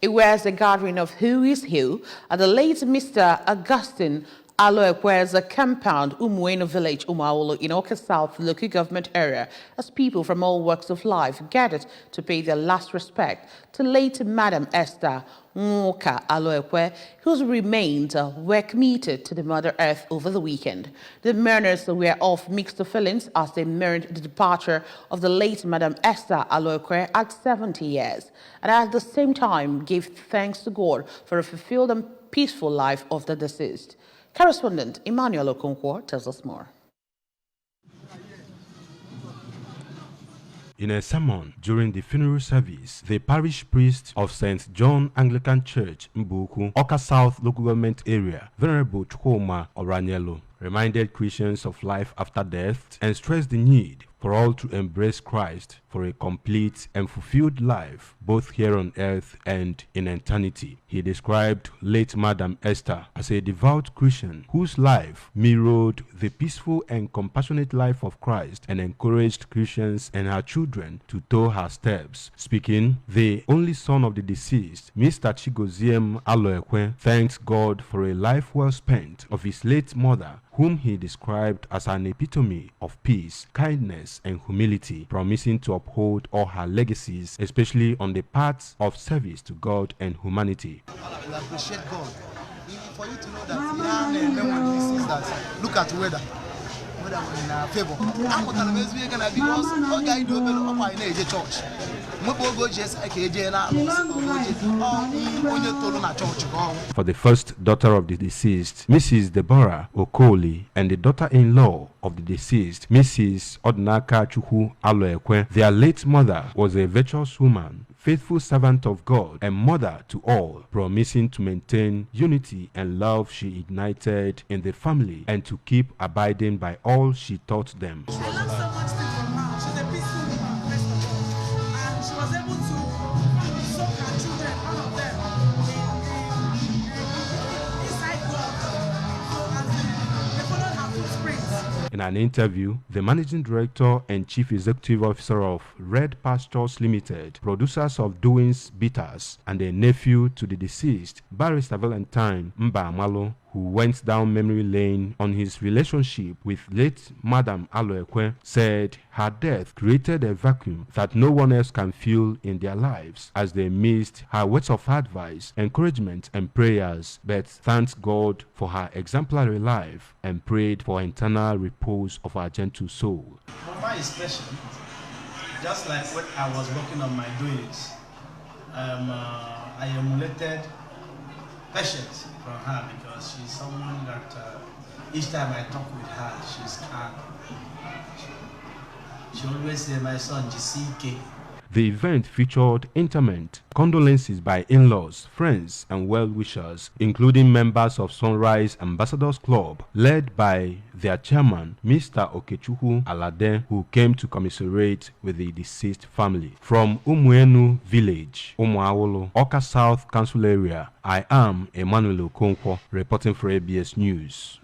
It was a gathering of who is who at the late Mr. Augustine Aloekwe's compound, Umueno village, Umuawolo, in Oka South local government area, as people from all walks of life gathered to pay their last respect to late Madam Esther Aloekwe, whose remains were committed to the Mother Earth over the weekend. The mourners were of mixed feelings as they mourned the departure of the late Madam Esther Aloekwe at 70 years, and at the same time gave thanks to God for a fulfilled and peaceful life of the deceased. Correspondent Emmanuel Okonkwo tells us more. In a sermon during the funeral service, the parish priest of St. John Anglican Church, Mbaukwu, Oka South local government area, Venerable Chukwuma Oranyelo, reminded Christians of life after death and stressed the need for all to embrace Christ for a complete and fulfilled life, both here on earth and in eternity. He described late Madam Esther as a devout Christian whose life mirrored the peaceful and compassionate life of Christ and encouraged Christians and her children to follow her steps. Speaking, the only son of the deceased, Mr. Chigoziem Aloekwe, thanked God for a life well spent of his late mother, whom he described as an epitome of peace, kindness, and humility, promising to uphold all her legacies, especially on the paths of service to God and humanity. We appreciate God. For you to know that, look at weather. Weather in our favor. I'm not going to because all guy do in the church. For the first daughter of the deceased, Mrs. Deborah Okoli, and the daughter-in-law of the deceased, Mrs. Odnaka Chukwu Aloekwe, their late mother was a virtuous woman, faithful servant of God, and mother to all, promising to maintain unity and love she ignited in the family and to keep abiding by all she taught them. In an interview, the managing director and chief executive officer of Red Pastures Limited, producers of Doings Bitters, and a nephew to the deceased, Barrister Valentine Mbaukwu, who went down memory lane on his relationship with late Madam Aloekwe, said her death created a vacuum that no one else can fill in their lives, as they missed her words of advice, encouragement, and prayers, but thanked God for her exemplary life and prayed for eternal repose of her gentle soul. Mama is special, just like when I was working on my doings. I emulated patience from her because she's someone that each time I talk with her, she's calm. She always says, my son, GCK. The event featured interment, condolences by in-laws, friends, and well-wishers, including members of Sunrise Ambassadors Club, led by their chairman, Mr. Okechukwu Alade, who came to commiserate with the deceased family. From Umueno village, Umuawolo, Oka South Council area, I am Emmanuel Okonkwo, reporting for ABS News.